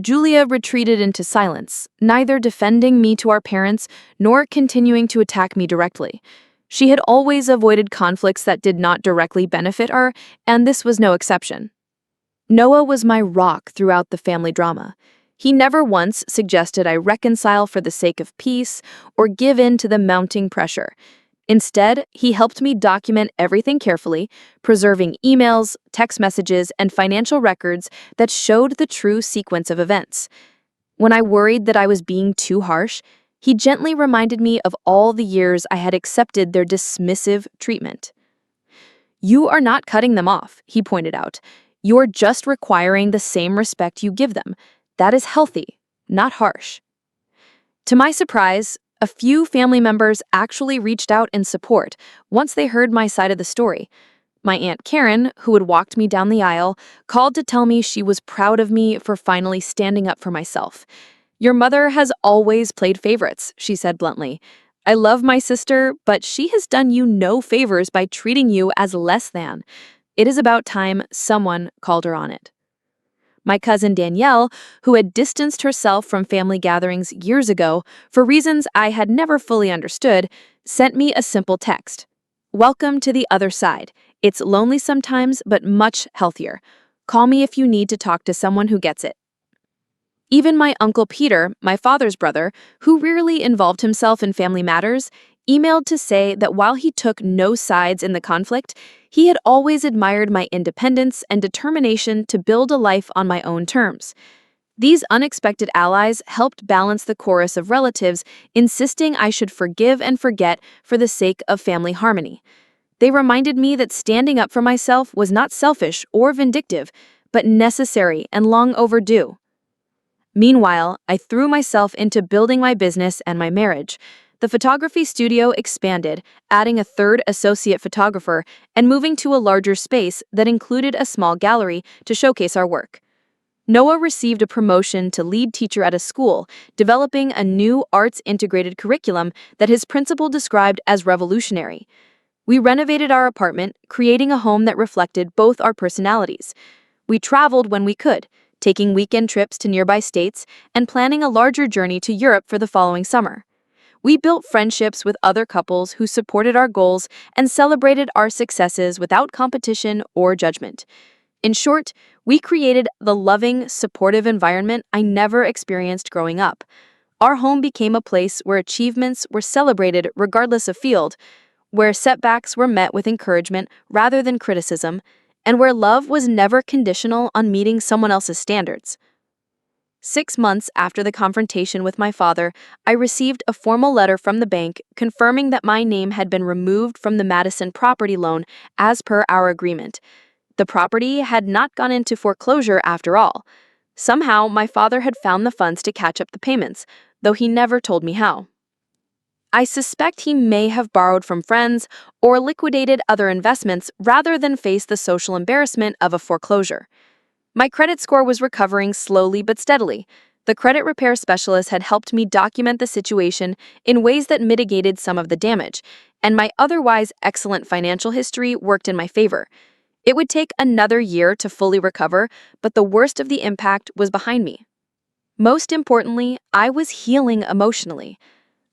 Speaker 2: Julia retreated into silence, neither defending me to our parents nor continuing to attack me directly. She had always avoided conflicts that did not directly benefit her, and this was no exception. Noah was my rock throughout the family drama. He never once suggested I reconcile for the sake of peace or give in to the mounting pressure. Instead, he helped me document everything carefully, preserving emails, text messages, and financial records that showed the true sequence of events. When I worried that I was being too harsh, he gently reminded me of all the years I had accepted their dismissive treatment. You are not cutting them off, he pointed out. You're just requiring the same respect you give them. That is healthy, not harsh. To my surprise, a few family members actually reached out in support once they heard my side of the story. My Aunt Karen, who had walked me down the aisle, called to tell me she was proud of me for finally standing up for myself. Your mother has always played favorites, she said bluntly. I love my sister, but she has done you no favors by treating you as less than. It is about time someone called her on it. My cousin Danielle, who had distanced herself from family gatherings years ago for reasons I had never fully understood, sent me a simple text. "Welcome to the other side. It's lonely sometimes, but much healthier. Call me if you need to talk to someone who gets it." Even my Uncle Peter, my father's brother, who rarely involved himself in family matters, emailed to say that while he took no sides in the conflict, he had always admired my independence and determination to build a life on my own terms. These unexpected allies helped balance the chorus of relatives insisting I should forgive and forget for the sake of family harmony. They reminded me that standing up for myself was not selfish or vindictive, but necessary and long overdue. Meanwhile, I threw myself into building my business and my marriage. The photography studio expanded, adding a third associate photographer and moving to a larger space that included a small gallery to showcase our work. Noah received a promotion to lead teacher at a school, developing a new arts-integrated curriculum that his principal described as revolutionary. We renovated our apartment, creating a home that reflected both our personalities. We traveled when we could, taking weekend trips to nearby states and planning a larger journey to Europe for the following summer. We built friendships with other couples who supported our goals and celebrated our successes without competition or judgment. In short, we created the loving, supportive environment I never experienced growing up. Our home became a place where achievements were celebrated regardless of field, where setbacks were met with encouragement rather than criticism, and where love was never conditional on meeting someone else's standards. 6 months after the confrontation with my father, I received a formal letter from the bank confirming that my name had been removed from the Madison property loan as per our agreement. The property had not gone into foreclosure after all. Somehow, my father had found the funds to catch up the payments, though he never told me how. I suspect he may have borrowed from friends or liquidated other investments rather than face the social embarrassment of a foreclosure. My credit score was recovering slowly but steadily. The credit repair specialist had helped me document the situation in ways that mitigated some of the damage, and my otherwise excellent financial history worked in my favor. It would take another year to fully recover, but the worst of the impact was behind me. Most importantly, I was healing emotionally.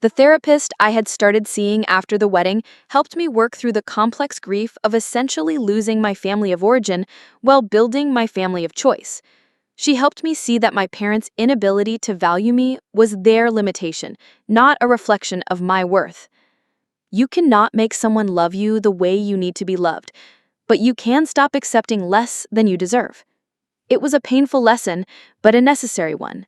Speaker 2: The therapist I had started seeing after the wedding helped me work through the complex grief of essentially losing my family of origin while building my family of choice. She helped me see that my parents' inability to value me was their limitation, not a reflection of my worth. You cannot make someone love you the way you need to be loved, but you can stop accepting less than you deserve. It was a painful lesson, but a necessary one.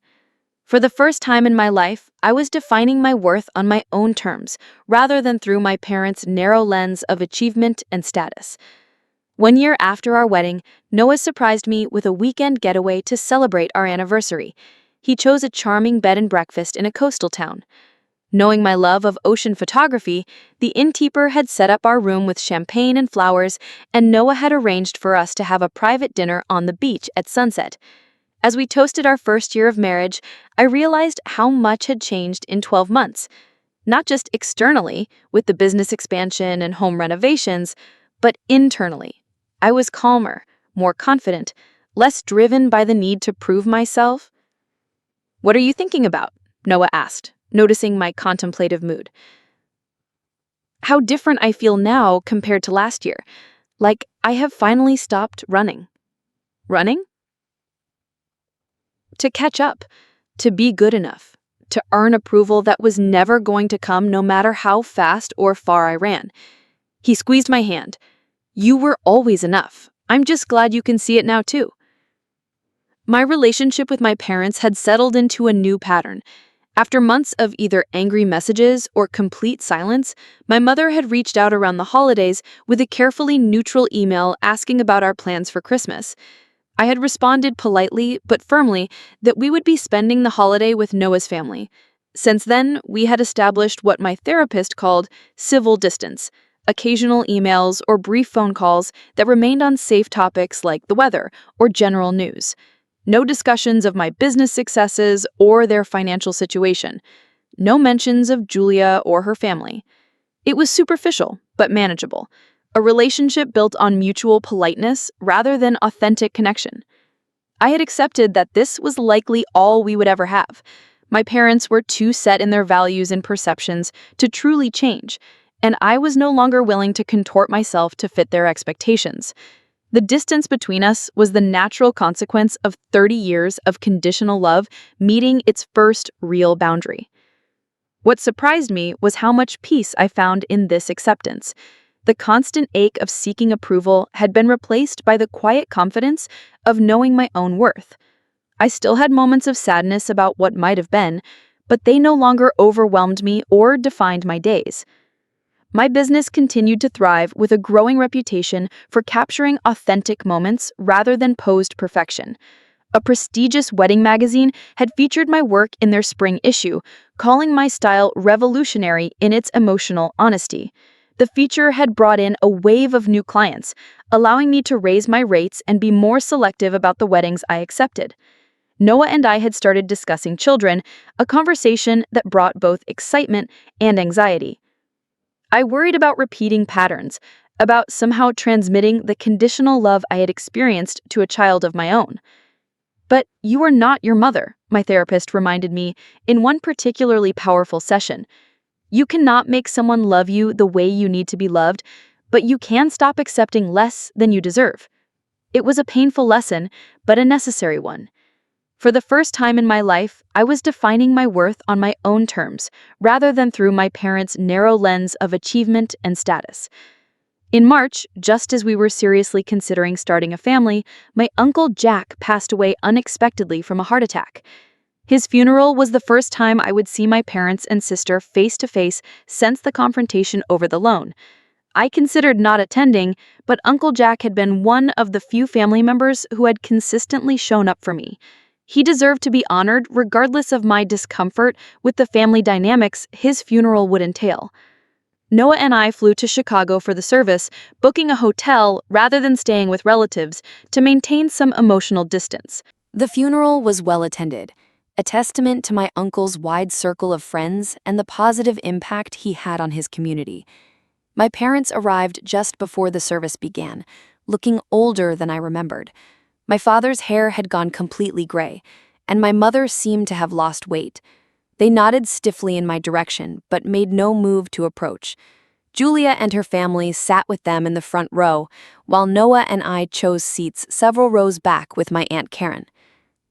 Speaker 2: For the first time in my life, I was defining my worth on my own terms, rather than through my parents' narrow lens of achievement and status. 1 year after our wedding, Noah surprised me with a weekend getaway to celebrate our anniversary. He chose a charming bed and breakfast in a coastal town. Knowing my love of ocean photography, the innkeeper had set up our room with champagne and flowers, and Noah had arranged for us to have a private dinner on the beach at sunset. As we toasted our first year of marriage, I realized how much had changed in 12 months. Not just externally, with the business expansion and home renovations, but internally. I was calmer, more confident, less driven by the need to prove myself. "What are you thinking about?" Noah asked, noticing my contemplative mood. "How different I feel now compared to last year. Like I have finally stopped running." "Running?" "To catch up, to be good enough, to earn approval that was never going to come no matter how fast or far I ran." He squeezed my hand. "You were always enough. I'm just glad you can see it now too." My relationship with my parents had settled into a new pattern. After months of either angry messages or complete silence, my mother had reached out around the holidays with a carefully neutral email asking about our plans for Christmas. I had responded politely but firmly that we would be spending the holiday with Noah's family. Since then, we had established what my therapist called civil distance, occasional emails or brief phone calls that remained on safe topics like the weather or general news. No discussions of my business successes or their financial situation. No mentions of Julia or her family. It was superficial, but manageable. A relationship built on mutual politeness rather than authentic connection. I had accepted that this was likely all we would ever have. My parents were too set in their values and perceptions to truly change, and I was no longer willing to contort myself to fit their expectations. The distance between us was the natural consequence of 30 years of conditional love meeting its first real boundary. What surprised me was how much peace I found in this acceptance. The constant ache of seeking approval had been replaced by the quiet confidence of knowing my own worth. I still had moments of sadness about what might have been, but they no longer overwhelmed me or defined my days. My business continued to thrive with a growing reputation for capturing authentic moments rather than posed perfection. A prestigious wedding magazine had featured my work in their spring issue, calling my style revolutionary in its emotional honesty. The feature had brought in a wave of new clients, allowing me to raise my rates and be more selective about the weddings I accepted. Noah and I had started discussing children, a conversation that brought both excitement and anxiety. I worried about repeating patterns, about somehow transmitting the conditional love I had experienced to a child of my own. But you are not your mother, my therapist reminded me in one particularly powerful session. You cannot make someone love you the way you need to be loved, but you can stop accepting less than you deserve. It was a painful lesson, but a necessary one. For the first time in my life, I was defining my worth on my own terms, rather than through my parents' narrow lens of achievement and status. In March, just as we were seriously considering starting a family, my uncle Jack passed away unexpectedly from a heart attack. His funeral was the first time I would see my parents and sister face to face since the confrontation over the loan. I considered not attending, but Uncle Jack had been one of the few family members who had consistently shown up for me. He deserved to be honored regardless of my discomfort with the family dynamics his funeral would entail. Noah and I flew to Chicago for the service, booking a hotel rather than staying with relatives to maintain some emotional distance.
Speaker 1: The funeral was well attended, a testament to my uncle's wide circle of friends and the positive impact he had on his community. My parents arrived just before the service began, looking older than I remembered. My father's hair had gone completely gray, and my mother seemed to have lost weight. They nodded stiffly in my direction, but made no move to approach. Julia and her family sat with them in the front row, while Noah and I chose seats several rows back with my Aunt Karen.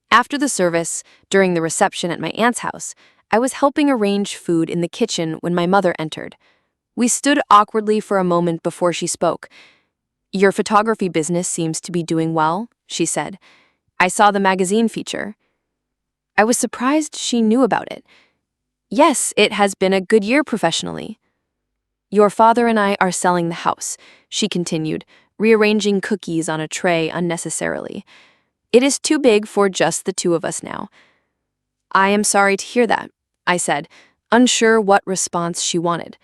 Speaker 1: After the service, during the reception at my aunt's house, I was helping arrange food in the kitchen when my mother entered. We stood awkwardly for a moment before she spoke. "Your photography business seems to be doing well," she said. "I saw the magazine feature." I was surprised she knew about it. "Yes, it has been a good year professionally." "Your father and I are selling the house," she continued, rearranging cookies on a tray unnecessarily. "It is too big for just the two of us now." "I am sorry to hear that," I said, unsure what response she wanted.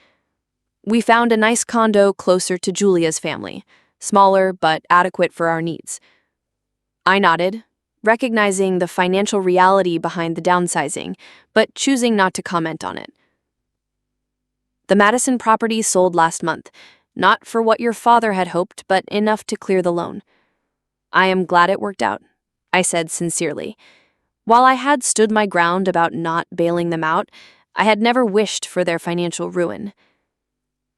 Speaker 1: "We found a nice condo closer to Julia's family, smaller but adequate for our needs." I nodded, recognizing the financial reality behind the downsizing, but choosing not to comment on it. "The Madison property sold last month, not for what your father had hoped, but enough to clear the loan." "I am glad it worked out," I said sincerely. While I had stood my ground about not bailing them out, I had never wished for their financial ruin.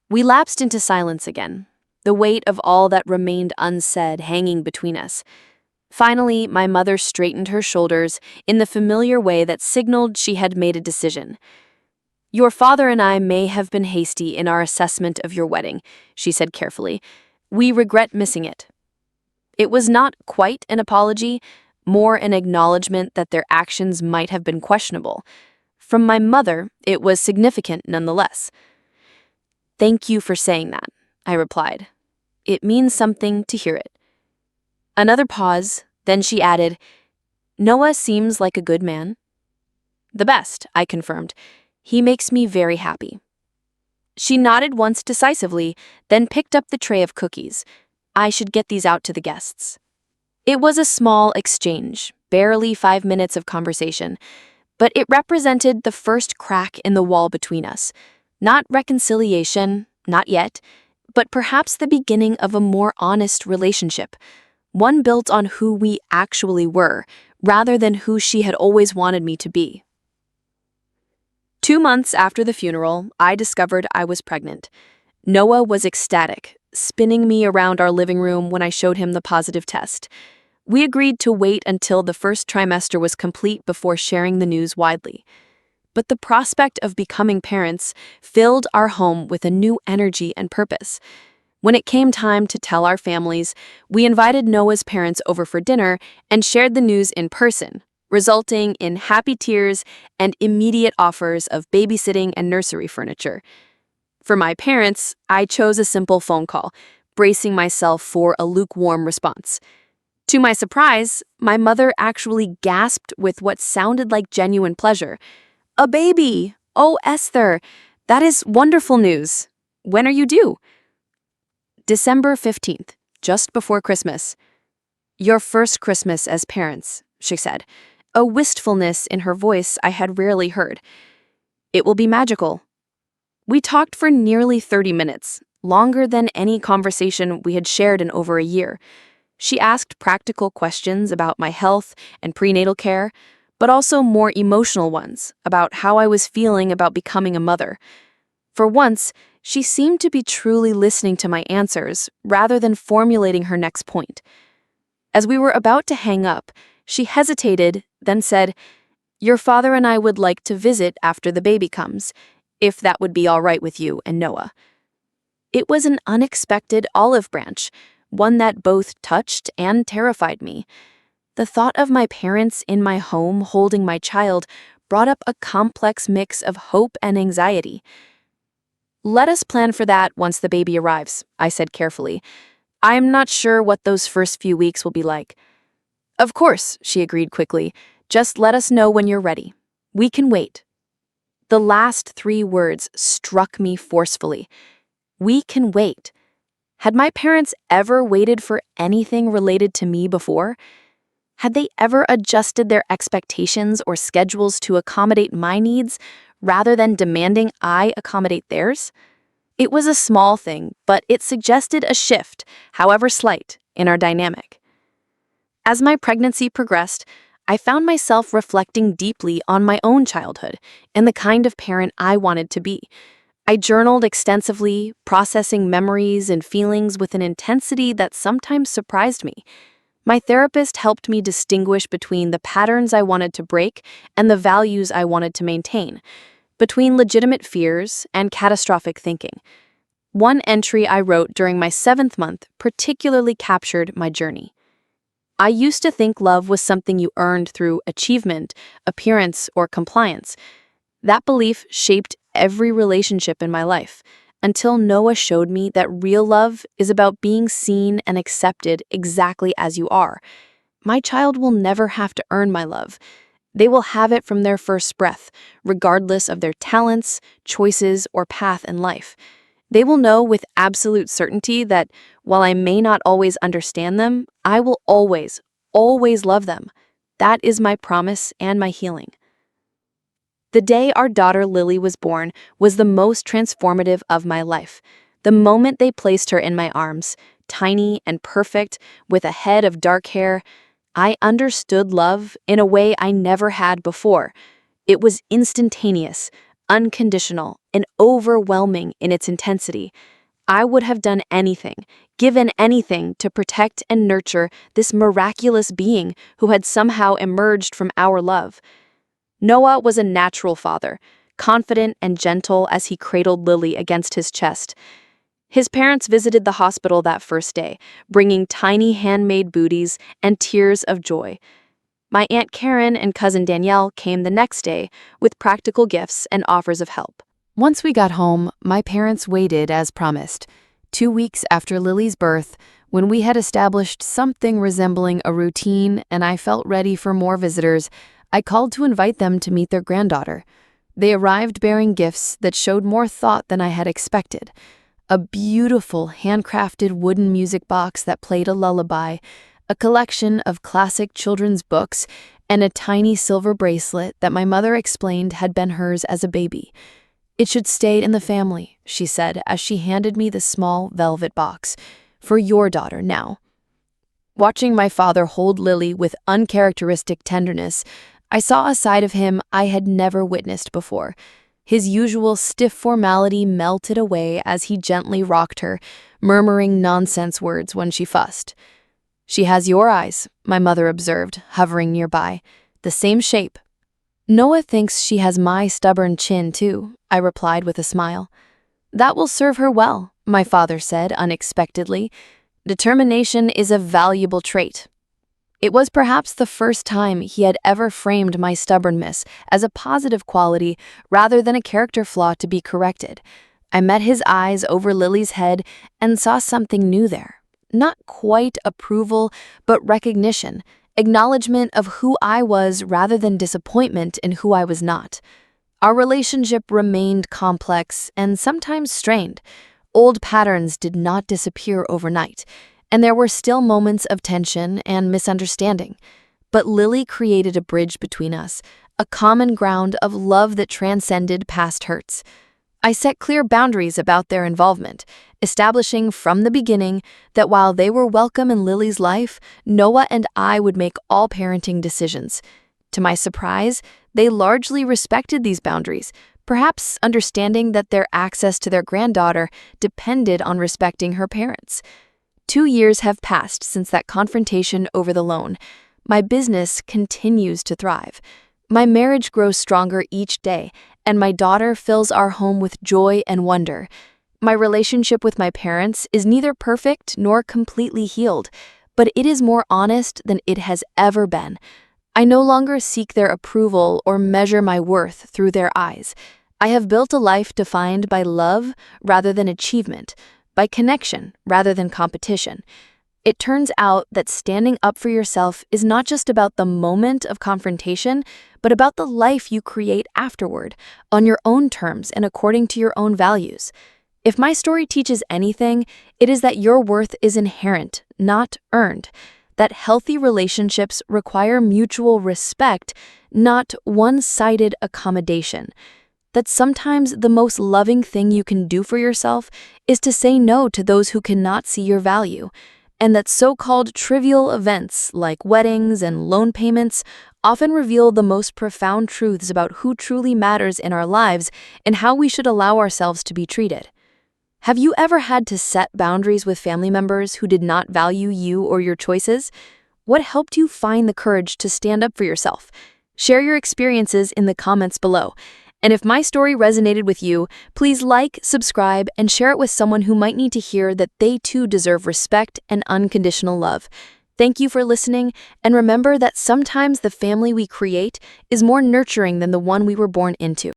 Speaker 1: We lapsed into silence again, the weight of all that remained unsaid hanging between us. Finally, my mother straightened her shoulders in the familiar way that signaled she had made a decision. "Your father and I may have been hasty in our assessment of your wedding," she said carefully. "We regret missing it." It was not quite an apology, more an acknowledgement that their actions might have been questionable. From my mother, it was significant nonetheless. "Thank you for saying that," I replied. "It means something to hear it." Another pause, then she added, "Noah seems like a good man." "The best," I confirmed. "He makes me very happy." She nodded once decisively, then picked up the tray of cookies. I should get these out to the guests. It was a small exchange, barely 5 minutes of conversation, but it represented the first crack in the wall between us. Not reconciliation, not yet, but perhaps the beginning of a more honest relationship,
Speaker 2: one built on who we actually were, rather than who she had always wanted me to be. 2 months after the funeral, I discovered I was pregnant. Noah was ecstatic, spinning me around our living room when I showed him the positive test. We agreed to wait until the first trimester was complete before sharing the news widely. But the prospect of becoming parents filled our home with a new energy and purpose. When it came time to tell our families, we invited Noah's parents over for dinner and shared the news in person, resulting in happy tears and immediate offers of babysitting and nursery furniture. For my parents, I chose a simple phone call, bracing myself for a lukewarm response. To my surprise, my mother actually gasped with what sounded like genuine pleasure. "A baby! Oh, Esther, that is wonderful news. When are you due?" "December 15th, just before Christmas." "Your first Christmas as parents," she said, a wistfulness in her voice I had rarely heard. "It will be magical." We talked for nearly 30 minutes, longer than any conversation we had shared in over a year. She asked practical questions about my health and prenatal care, but also more emotional ones about how I was feeling about becoming a mother. For once, she seemed to be truly listening to my answers rather than formulating her next point. As we were about to hang up, she hesitated, then said, "Your father and I would like to visit after the baby comes, if that would be all right with you and Noah." It was an unexpected olive branch, one that both touched and terrified me. The thought of my parents in my home holding my child brought up a complex mix of hope and anxiety. "Let us plan for that once the baby arrives," I said carefully. "I am not sure what those first few weeks will be like." "Of course," she agreed quickly. "Just let us know when you're ready. We can wait." The last 3 words struck me forcefully. We can wait. Had my parents ever waited for anything related to me before? Had they ever adjusted their expectations or schedules to accommodate my needs rather than demanding I accommodate theirs? It was a small thing, but it suggested a shift, however slight, in our dynamic. As my pregnancy progressed, I found myself reflecting deeply on my own childhood and the kind of parent I wanted to be. I journaled extensively, processing memories and feelings with an intensity that sometimes surprised me. My therapist helped me distinguish between the patterns I wanted to break and the values I wanted to maintain, between legitimate fears and catastrophic thinking. One entry I wrote during my 7th month particularly captured my journey. "I used to think love was something you earned through achievement, appearance, or compliance. That belief shaped every relationship in my life, until Noah showed me that real love is about being seen and accepted exactly as you are. My child will never have to earn my love. They will have it from their first breath, regardless of their talents, choices, or path in life. They will know with absolute certainty that while I may not always understand them, I will always, always love them. That is my promise and my healing." The day our daughter Lily was born was the most transformative of my life. The moment they placed her in my arms, tiny and perfect, with a head of dark hair, I understood love in a way I never had before. It was instantaneous, unconditional, and overwhelming in its intensity. I would have done anything, given anything, to protect and nurture this miraculous being who had somehow emerged from our love. Noah was a natural father, confident and gentle as he cradled Lily against his chest. His parents visited the hospital that first day, bringing tiny handmade booties and tears of joy. My Aunt Karen and cousin Danielle came the next day with practical gifts and offers of help. Once we got home, my parents waited as promised. 2 weeks after Lily's birth, when we had established something resembling a routine and I felt ready for more visitors, I called to invite them to meet their granddaughter. They arrived bearing gifts that showed more thought than I had expected. A beautiful handcrafted wooden music box that played a lullaby, a collection of classic children's books, and a tiny silver bracelet that my mother explained had been hers as a baby. "It should stay in the family," she said as she handed me the small velvet box. "For your daughter now." Watching my father hold Lily with uncharacteristic tenderness, I saw a side of him I had never witnessed before. His usual stiff formality melted away as he gently rocked her, murmuring nonsense words when she fussed. "She has your eyes," my mother observed, hovering nearby. "The same shape." "Noah thinks she has my stubborn chin, too," I replied with a smile. "That will serve her well," my father said unexpectedly. "Determination is a valuable trait." It was perhaps the first time he had ever framed my stubbornness as a positive quality rather than a character flaw to be corrected. I met his eyes over Lily's head and saw something new there. Not quite approval, but recognition, acknowledgement of who I was rather than disappointment in who I was not. Our relationship remained complex and sometimes strained. Old patterns did not disappear overnight, and there were still moments of tension and misunderstanding. But Lily created a bridge between us, a common ground of love that transcended past hurts. I set clear boundaries about their involvement, establishing from the beginning that while they were welcome in Lily's life, Noah and I would make all parenting decisions. To my surprise, they largely respected these boundaries, perhaps understanding that their access to their granddaughter depended on respecting her parents. 2 years have passed since that confrontation over the loan. My business continues to thrive. My marriage grows stronger each day, and my daughter fills our home with joy and wonder. My relationship with my parents is neither perfect nor completely healed, but it is more honest than it has ever been. I no longer seek their approval or measure my worth through their eyes. I have built a life defined by love rather than achievement, by connection rather than competition. It turns out that standing up for yourself is not just about the moment of confrontation, but about the life you create afterward, on your own terms and according to your own values. If my story teaches anything, it is that your worth is inherent, not earned. That healthy relationships require mutual respect, not one-sided accommodation. That sometimes the most loving thing you can do for yourself is to say no to those who cannot see your value. And that so-called trivial events like weddings and loan payments often reveal the most profound truths about who truly matters in our lives and how we should allow ourselves to be treated. Have you ever had to set boundaries with family members who did not value you or your choices? What helped you find the courage to stand up for yourself? Share your experiences in the comments below. And if my story resonated with you, please like, subscribe, and share it with someone who might need to hear that they too deserve respect and unconditional love. Thank you for listening, and remember that sometimes the family we create is more nurturing than the one we were born into.